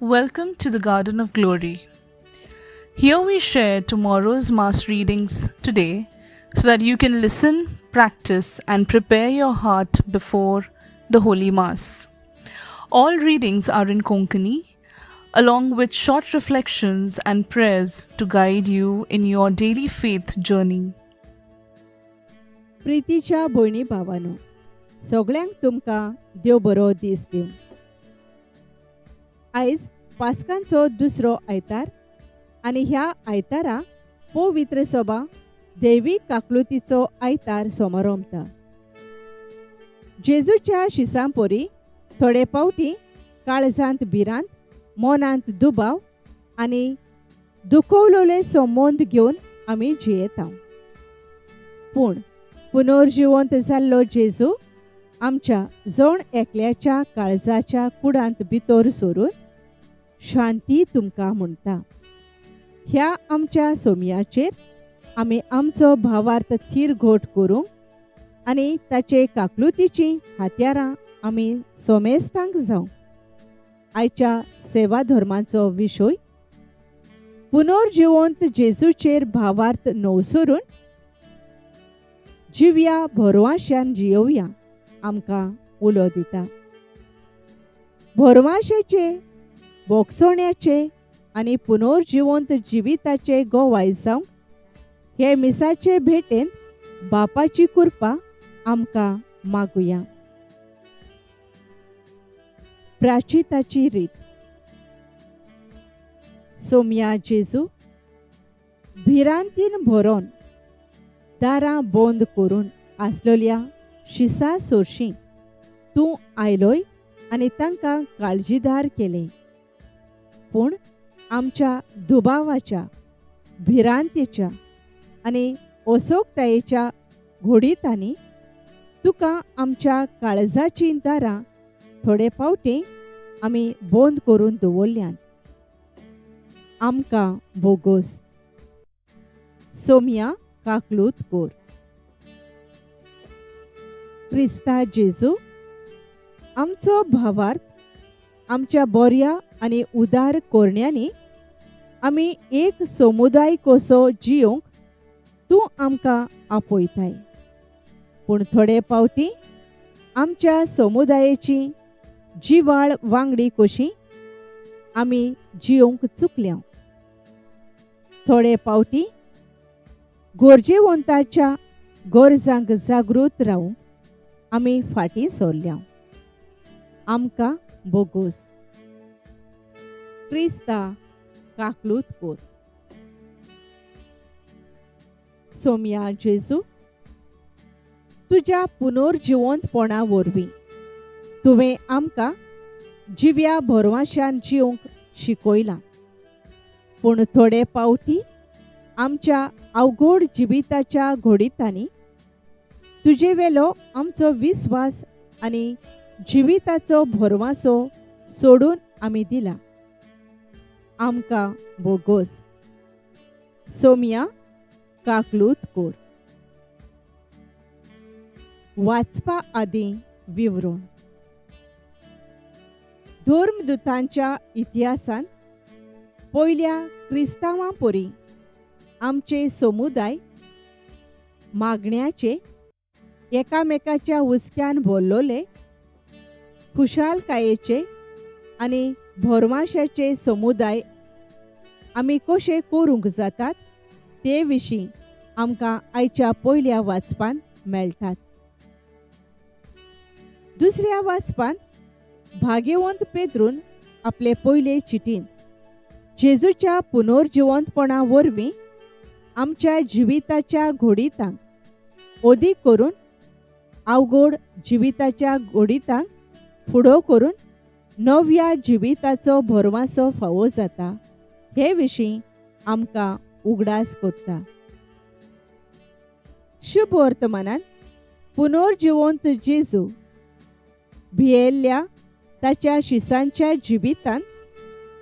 Welcome to the Garden of Glory. Here we share tomorrow's Mass readings today so that you can listen, practice, and prepare your heart before the Holy Mass. All readings are in Konkani, along with short reflections and prayers to guide you in your daily faith journey. प्रितीच्या भयणी भावांनो, सगळ्यांक तुमकां देव बरो दीस दिवं. आयज पास्कांचो दुसरो आयतार आनी ह्या आयतारा पवित्र सभा दैवीक काकलुतीचो आयतार समारंभता. जेजूच्या शिसांपोरी थोडे पावटी काळजांत भिरांत, मनांत दुबाव आनी दुखवलोले संबंद घेवन आमी जियेता. पूण पुनर्जिवंत जाल्लो जेजू आमच्या जण एकल्याच्या काळजाच्या कुडांत भितर सरून शांती तुमकां म्हणटा. ह्या आमच्या सोमयाचेर आमी आमचो भावार्थ थीर घोट करूंक आनी ताचे काकलुतीची हात्यारां आमी सोमेस्तांक जावं. आयच्या सेवा धर्मांचो विशय पुनर्जिवंत जेजूचेर भावार्थ नवसरून जिव्या भरवशान जियोवया आमकां उलो दिता. भरवशाचे, बोगसोण्याचे आनी पुनर्जिवंत जिविताचे गोवाय जावंक हे मिसाचे भेटेंत बापाची कृपा आमकां मागुया. प्राचिताची रीत. सोमया जेजू भिरांतीन भरोन दारां बंद करून आसलेल्या शिसा सोरशीं तूं आयलोय आनी तांकां काळजीदार केलें. पूण आमच्या दुबावाच्या, भिरांतीच्या आनी असोगतायेच्या घोडीतांनी तुका आमच्या काळजाचीं दारां थोडे पावटी आमी बंद करून दवरल्यांत. आमकां बोगोस. सोमया काकलूत कोर. क्रिस्ता जेजू आमचो भावार्थ आमच्या बऱ्या आनी उदार कोरण्यांनी आमी एक समुदाय कसो जियोंक तूं आमकां आपयताय. पूण थोडे पावटी आमच्या समुदायाची जिवाळ वांगडी कशी आमी जियोंक चुकल्या. थोडे पावटी गरजेवंताच्या गरजांक जागृत रावूंक आमी फाटीं सरल्या. आमकां बोगोस. क्रिस्ता काकलूत कोर. सोमया जेजू तुज्या पुनर्जिवंतपणा वरवीं तुवें आमकां जिव्या भरवशान जियोंक शिकयलां. पूण थोडे पावटी आमच्या अवघड जिविताच्या घोडीतांनी तुजे वेलो आमचो विस्वास आनी जिविताचो भरवसो सोडून आमी दिला. आमकां बोगोस. सोमया काकलूत कोर. वाचपा आदीं विवरण. धर्मदुतांच्या इतिहासान पयल्या क्रिस्तांवां परी आमचे समुदाय मागण्याचे, एकामेकाच्या हुस्क्यान भरलोले, खुशालकायेचे आनी भरवशाचे समुदाय आमी कशे करूंक जातात ते विशीं आमकां आयच्या पयल्या वाचपान मेळटात. दुसऱ्या वाचपांत भाग्यवंत पेद्रून आपले पयले चिटींत जेजूच्या पुनर्जिवंतपणा वरवीं आमच्या जिविताच्या घोडीतांक ओदीक करून अवघड जिविताच्या घोडीतांक फुडो करून नव्या जिविताचो भरवसो फावो जाता हे विशीं आमकां उगडास करता. शुभ वर्तमानान पुनर्जिवंत जेजू भियेल्ल्या ताच्या शिसांच्या जिवितान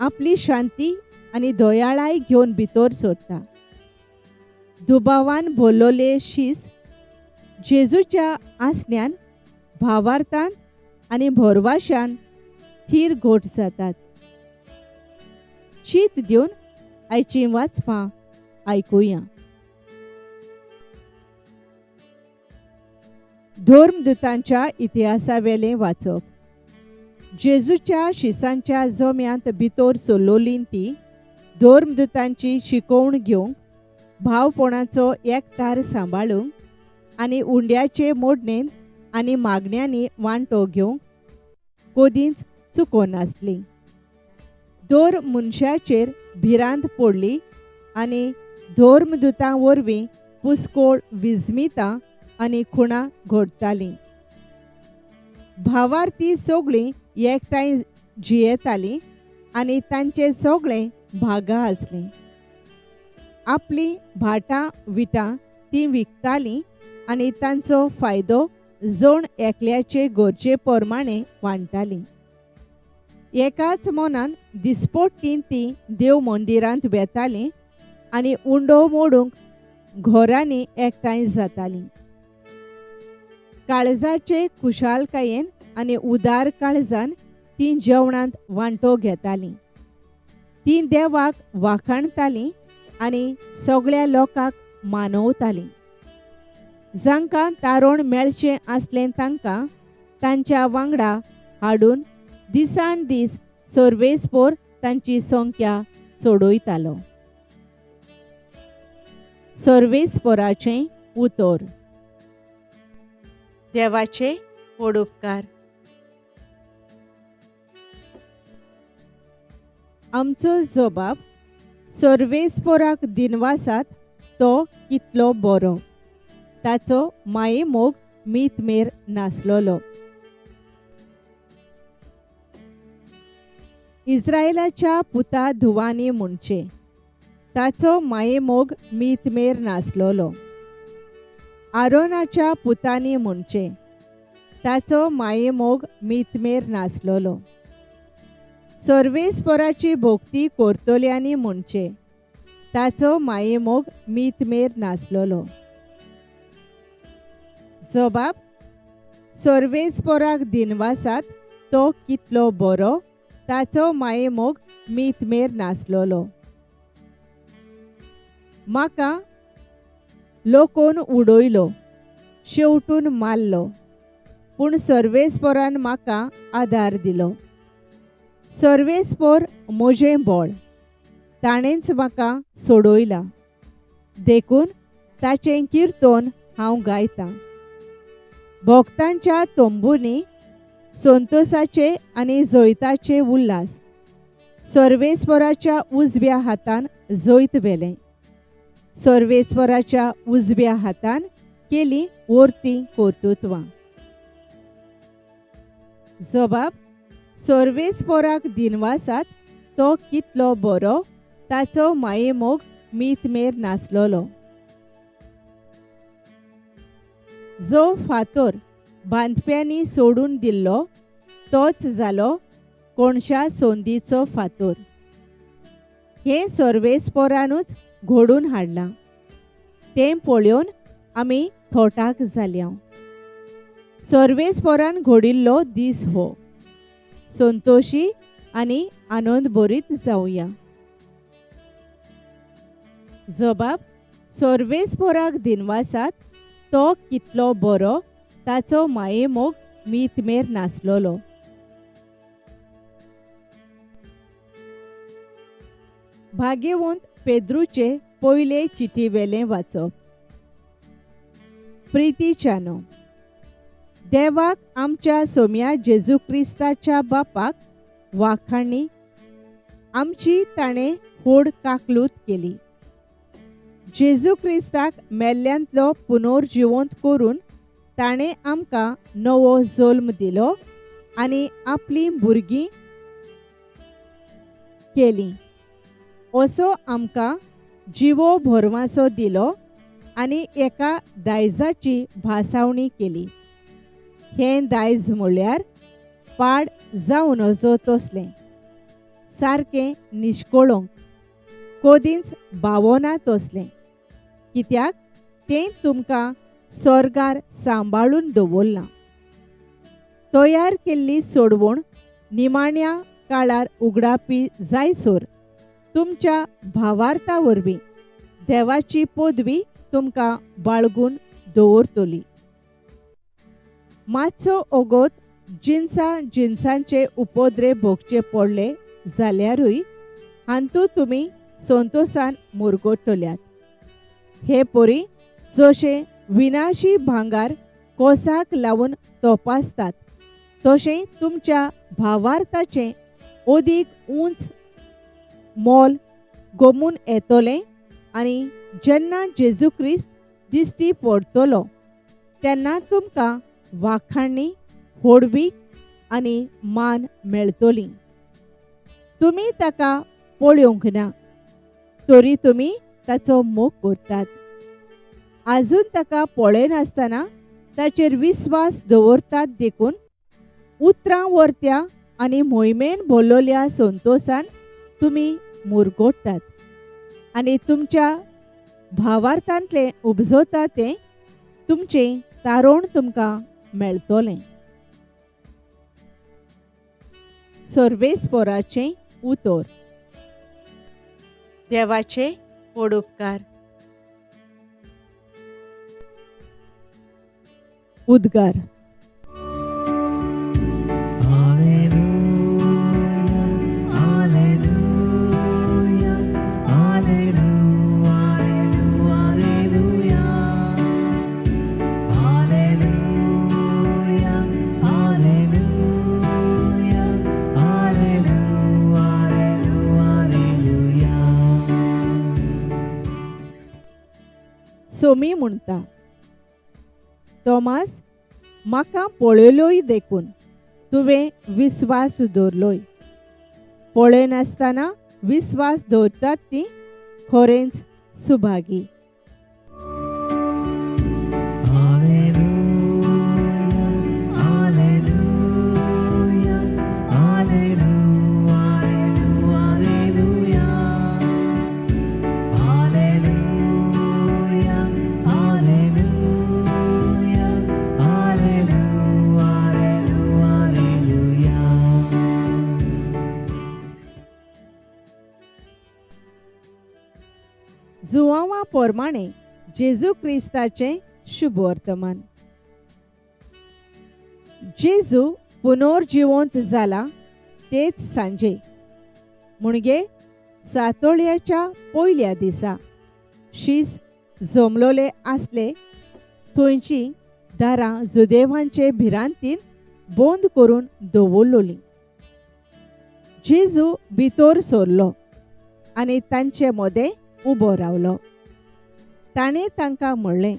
आपली शांती आनी दयाळाय घेवन भितर सरता. दुबावान भरलोले शीस जेजूच्या आसण्यान, भावार्थान आनी भरवशान थीर घोट जातात. चीत दिवन आयची वाचपां आयकुया. धर्मदुतांच्या इतिहासावेलें वाचप. जेजूच्या शिसांच्या जम्यांत भितर सरलोलीं ती धर्मदुतांची शिकवण घेवंक, भावपणाचो एकठार सांबाळूंक आनी उंड्याचे मोडणेन आनी मागण्यांनी वांटो घेवंक कदींच चुकोनासलीं. दर मनशाचेर भिरांत पडली आनी धर्मदुतां वरवीं पुस्कोळ विजमितां आनी खुणां घडटालीं. भावार ती सगळीं एकठांय जियेतालीं आनी तांचें सगळें भागा आसलें. आपलीं भाटां विटां तीं विकतालीं आनी तांचो फायदो जण एकल्याचे गरजे प्रमाणें वांटतालीं. एकाच मनान दिसपट्टीन तीं देव मंदिरांत वेतालीं आनी उंडो मोडूंक घरांनी एकठांय जातालीं. काळजाचे खुशालकायेन आनी उदार काळजान तीं जेवणांत वांटो घेतालीं. तीं देवाक वाखाणतालीं आनी सगळ्या लोकांक मानवतालीं. जांकां तारण मेळचें आसलें तांकां तांच्या वांगडा हाडून दिसान दीस सर्वेस्पर तांची संख्या चडयतालो. सर्वेस्पराचें उतर. देवाचे पडुपकार. आमचो जबाब सर्वेस्पराक दिनवासात तो कितलो बरो, ताचो माये मोग मीतमेर नासलोलो. इस्रायेलाच्या पुता धुवानी म्हणचे, ताचो माये मोग मीतमेर नासलोलो. आरोनाच्या पुतांनी म्हणचे, ताचो माये मोग मीतमेर नासलोलो. सर्वेस्पराची भोक्ती करतल्यांनी म्हणचे, ताचो माये मोग मीतमेर नासलोलो. जबाब सर्वेस्पराक दिनवासात तो कितलो बरो, ताचो माये मोग मीतमेर नासलोलो. म्हाका लोकोन उडयलो, शेवटून मारलो, पूण सर्वेस्परान म्हाका आदार दिलो. सर्वेस्पर म्हजें बळ, ताणेंच म्हाका सोडयलां. देखून ताचें किर्तन हांव गायतां. भोक्तांच्या तंबूंनी संतोसाचे आनी जैताचे उल्हास. सर्वेस्पराच्या उजव्या हातान जैत व्हेलें. सर्वेस्पराच्या उजव्या हातान केली वर्ती कर्तुत्वां. जबाब सर्वेस्पराक दिनवासात तो कितलो बरो, ताचो माये मोग मीतमेर नासलोलो. जो फातर बांदप्यांनी सोडून दिल्लो तोच जालो कोणशा सोंदीचो फातर. हें सर्वेस्परानूच घडून हाडलां. तें पळोवन आमी थोटाक जाल्या. सर्वेस्परान घडिल्लो दीस हो. संतोशी आनी आनंद भरीत जावया. जबाब सर्वेस्पराक दिनवासात तो कितलो बरो, ताचो माये मोग मीतमेर नासलोलो. भाग्यवंत पेद्रूचे पयले चिटीवेलें वाचप. प्रितीच्यानो, देवाक आमच्या सोम्या जेजू क्रिस्ताच्या बापाक वाखाणणी. आमची ताणें होड काकलूत केली. जेजू क्रिस्ताक मेल्ल्यांतलो पुनर्जिवंत करून ताणें आमकां नवो जल्म दिलो आनी आपली भुरगीं केलीं. असो आमकां जिवो भरवासो दिलो आनी एका दायजाची भासावणी केली. हें दायज म्हळ्यार पाड जावन नजो तसलें, सारकें निश्कोळोंक, कदींच भावना तसलें. कित्याक तें तुमकां स्वर्गार सांबाळून दवरलां. तयार केल्ली सोडवण निमाण्या काळार उगडापी जायसर तुमच्या भावार्था वरवीं देवाची पदवी तुमकां बाळगून दवरतली. मातसो ओगोत जिन्सांचे उपद्रे भोगचे पडले जाल्यारूय हांतू तुमी संतोषान मुरगोडटल्यात. हे पोरी, जशे विनाशी भांगार कोसाक लावून तपासतात, तशें तुमच्या भावार्थाचें ओदीक उंच मोल गमून येतलें आनी जेन्ना जेजू क्रिस्त दिश्टी पडटलो तेन्ना तुमकां वाखाणणी, होडवीक आनी मान मेळटली. तुमी ताका पळोवंक ना, तरी तुमी ताचो मोग करतात. आजून ताका पळयनासतना ताचेर विस्वास दवरतात देखून उतरां वर्त्या आनी मोहिमेन भरलोल्या संतोषान तुमी मुरगोडटात आनी तुमच्या भावार्थांतलें उपजता तें तुमचें तारण तुमकां मेळटलें. सर्वेस्पराचें उतर. देवाचे पडुपकार. उद्गार. सोमी म्हणटा, तोमास, म्हाका पळयलोय देखून तुवें विस्वास दवरलोय. पळयनासतना विस्वास दवरतात ती खरेंच सुभागी. जुवांवा पोरमाणे जेजू क्रिस्ताचें शुभ वर्तमान. जेजू पुनर्जिवंत जाला तेच सांजे म्हणजे सातोळ्याच्या पयल्या दिसा शीस जमलोले आसले थंयची दारां जुदेवांचे भिरांतीन बंद करून दवरलोली. जेजू भितर सरलो आनी तांचे मदें उबो रावलो. ताणें तांकां म्हणलें,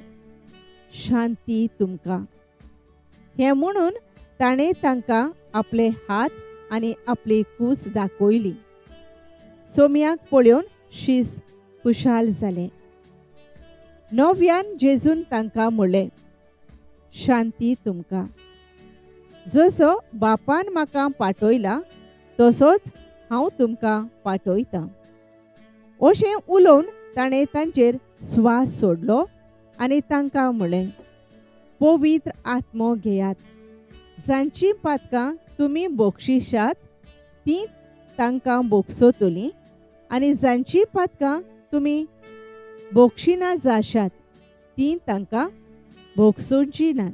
शांती तुमकां. हें म्हणून ताणें तांकां आपले हात आनी आपली कूस दाखयली. सोम्याक पळोवन शीस खुशाल जालें. नव्यान जेजून तांकां म्हणलें, शांती तुमकां. जसो बापान म्हाका पाठयला तसोच हांव तुमकां पाठयतां. अशें उलोवन ताणें तांचेर स्वास सोडलो आनी तांकां म्हणलें, पवित्र आत्मो घेयात. जांची पातकां तुमी बक्षिशात तीं तांकां बोगसोतलीं आनी जांची पातकां तुमी बोगशिना जाशात तीं तांकां बोगसोवची नात.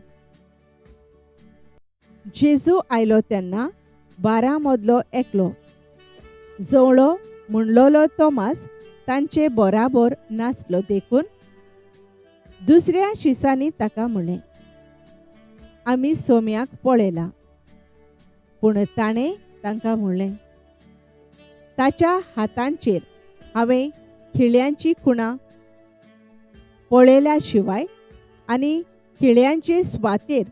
जेजू आयलो तेन्ना 12 मदलो एकलो जवळो म्हणलोलो तोमास तांचे बराबर नासलो देखून दुसऱ्या शिसांनी ताका म्हणलें, आमी सोम्याक पळयला. पूण ताणें तांकां म्हणलें, ताच्या हातांचेर हांवें खिळ्यांची खुणां पळयल्या शिवाय आनी खिळ्यांचे सुवातेर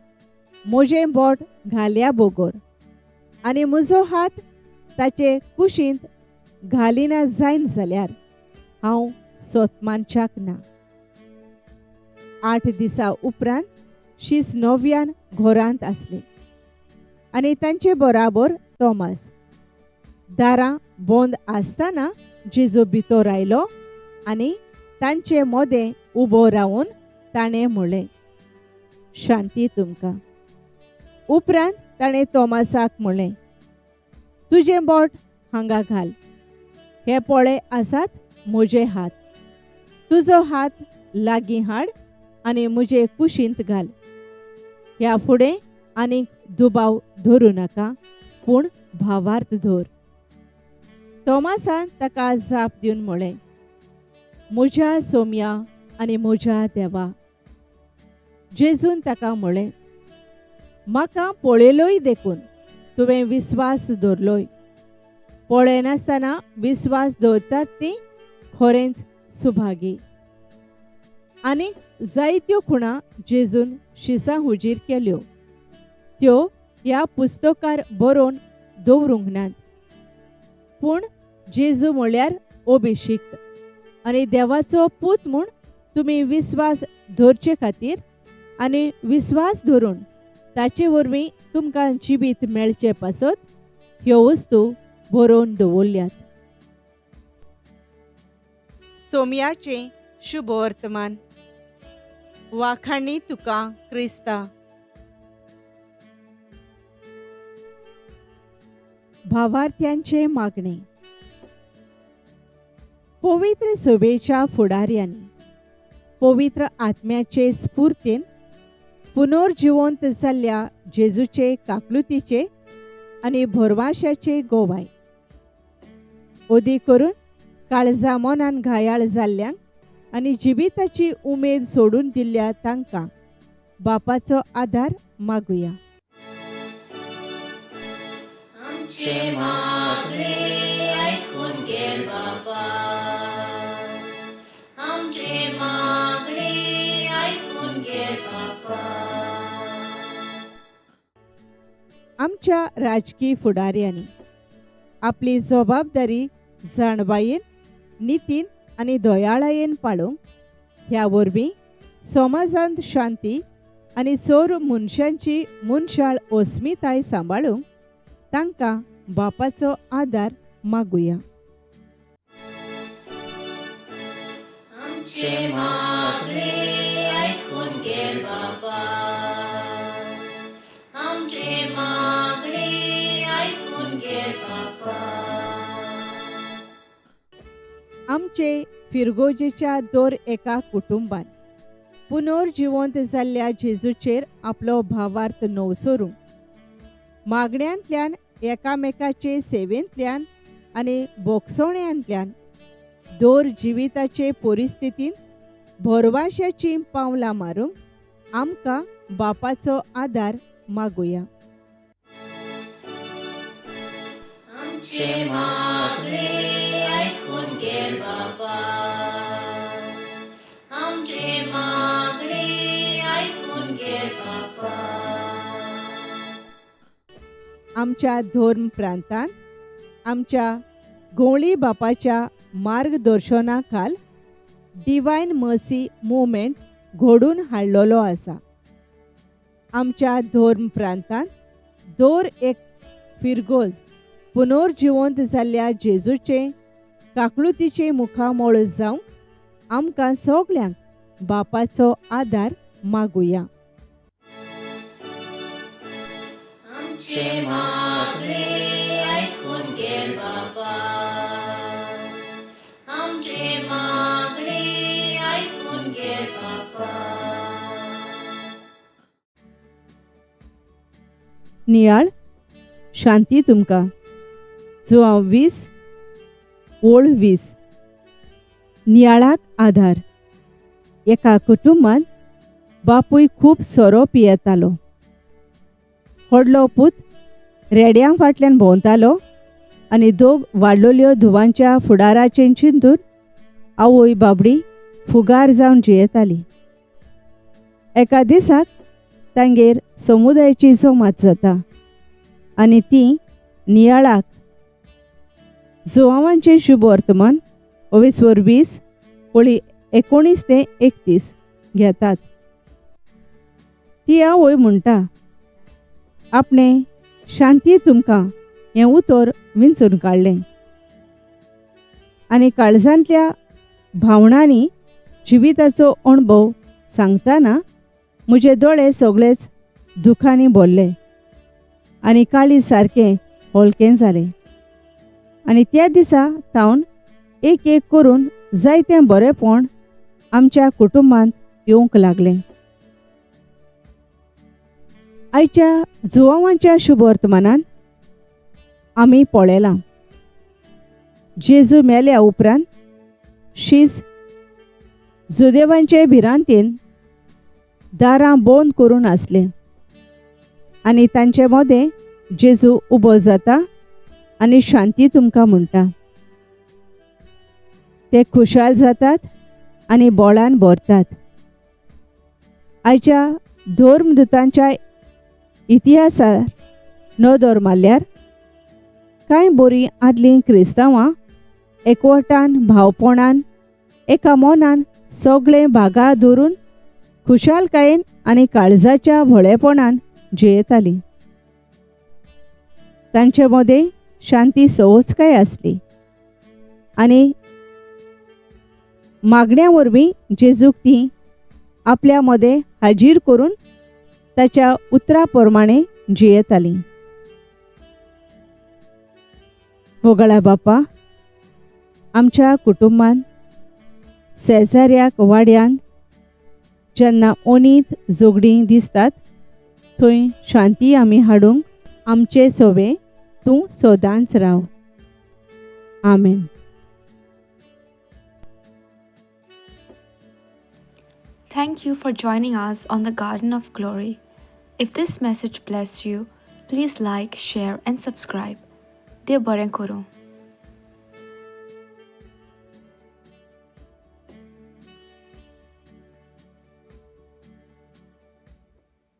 म्हजें बोट घाल्या बगर आनी म्हजो हात ताचे कुशींत घालिना जायन जाल्यार हांव सोतमानच्याक ना. 8 दिसा उपरांत शीस नव्यान घोरांत आसली आनी तांचे बराबर तोमास. दारां बंद आसतना जेजू भितर आयलो आनी तांचे मदें उबो रावन ताणें म्हणलें, शांती तुमकां. उपरांत ताणें तोमासाक म्हणलें, तुजें बोट हांगा घाल. हे पोळे आसात म्हजे हात. तुजो हात लागीं हाड आनी म्हजे कुशींत घाल. ह्या फुडें आनीक दुबाव धरूं नाका, पूण भावार्थ धर. तोमासान ताका जाप दिवन म्हळें, म्हज्या सोम्या आनी म्हज्या देवा. जेजून ताका म्हळें, म्हाका पळयलोय देखून तुवें विस्वास दवरलोय. पळयनासतना विस्वास दवरतात तीं खरेंच सुभागी. आनीक जायत्यो खुणा जेजून शिसां हुजीर केल्यो, त्यो ह्या पुस्तकार बरोवन दवरूंक नात. पूण जेजू म्हळ्यार अभिशिक्त आनी देवाचो पूत म्हूण तुमी विस्वास धरचे खातीर आनी विस्वास धरून ताचे वरवीं तुमकां जिवीत मेळचे पासत ह्यो वस्तू बरोवन दवरल्यात. सोमयाचें शुभ वर्तमान. वाखाणी तुका क्रिस्ता. भावार्थ्यांचे मागणे. पवित्र सभेच्या फुडाऱ्यांनी पवित्र आत्म्याचे स्फूर्तीन पुनर्जिवंत जाल्ल्या जेजूचे काकलुतीचे आनी भरवशाचे गोवाय. ओदी करून काळजा मनान घायाळ जाल्ल्यांक आनी जिविताची उमेद सोडून दिल्ल्या तांकां बापाचो आदार मागुया. आमचे मागणे ऐकून घे बाबा. आमचे मागणे ऐकून घे बाबा. आमच्या राजकीय फुडाऱ्यांनी आपली जबाबदारी जाणबायेन, नितीन आनी दयाळायेन पाळूंक ह्या वरवीं समाजांत शांती आनी सौर मनशांची मनशाळ अस्मिताय सांबाळूंक तांकां बापाचो आदार मागुया. आमचे मागणे ऐकून घे बाबा. आमचे मागणे ऐकून घे बाबा. आमचे फिरगोजेच्या दर एका कुटुंबान पुनर्जिवंत जाल्ल्या जेजूचेर आपलो भावार्थ नवसरूंक मागण्यांतल्यान, एकामेकाचे सेवेंतल्यान आनी बोगसवण्यांतल्यान दर जिविताचे परिस्थितीन भरवशाची पावलां मारूंक आमकां बापाचो आदार मागुया. आमचे मागणे ऐकून घे बाबा. आमचे मागणे ऐकून घे बाबा. आमच्या धर्म प्रांतांत आमच्या गवळी बापाच्या मार्गदर्शना खाल डिवायन मर्सी मुवमेंट घडून हाडलेलो आसा. आमच्या धर्म प्रांतांत दर एक फिरगोज पुनर्जिवंत जाल्ल्या जेजूचे काकलुतीचे मुखामोळ जावंक आमकां सगल्यांक बापाचो आदार मागुया. आमचे मागणे ऐकून घे बाबा. आमचे मागणे ऐकून घे बाबा. नियाळ शांती तुमकां. जुआंव 20 ओळ 20. नियाळाक आधार. एका कुटुंबांत बापूय खूब सोरो पियेतालो. व्हडलो पूत रेड्यां फाटल्यान भोंवतालो आनी दोग वाडलोल्यो धुवांच्या फुडाराचें चिंतून आवय बाबडी फुगार जावन जियेताली. एका दिसाक तांगेर समुदायाची जमात जाता आनी ती नियाळाक जुआंवांचें शुभ वर्तमान 22 ओळी 19 ते 31 घेतात. ती आवय म्हणटा, आपणे शांती तुमकां हें उतर विंचून काडलें आनी काळजांतल्या भावनांनी जिविताचो अणभव सांगतना म्हजे दोळे सगळेच दुखांनी भरले आनी काळीज सारकें हलकें जालें. आनी त्या दिसा तावन एक एक करून जायतें बरेंपण आमच्या कुटुंबांत येवंक लागलें. आयच्या जुवांवांच्या शुभ वर्तमानांत आमी पळयलां जेजू मेल्या उपरांत शीज जुदेवांचे भिरांतीन दारां बंद करून आसले आनी तांचे मदें जेजू उबो जाता आनी शांती तुमकां म्हणटा. ते खुशाल जातात आनी बोळान भरतात. आयच्या धर्मदुतांच्या इतिहासार नदर मारल्यार कांय बरीं आदलीं क्रिस्तांवां एकवटान भावपणान एका मोनान सगळें भागा धरून खुशालकायेन आनी काळजाच्या व्हडेपणान जियेतालीं. तांचे मदें शांती सोवचकाय आसली आनी मागण्या वरवीं जेजूक ती आपल्या मदें हाजीर करून ताच्या उतरा प्रमाणें जियेतालीं. मोगळा बापा, आमच्या कुटुंबान शेजाऱ्याक वाड्यान जेन्ना ओनीत जोगडीं दिसतात थंय शांती आमी हाडूंक आमचे सोवे तूं सोदांच राव. आमेन. Thank you for joining us on the Garden of Glory. If this message blessed you, please like, share, and subscribe. Dear Baren Kuru.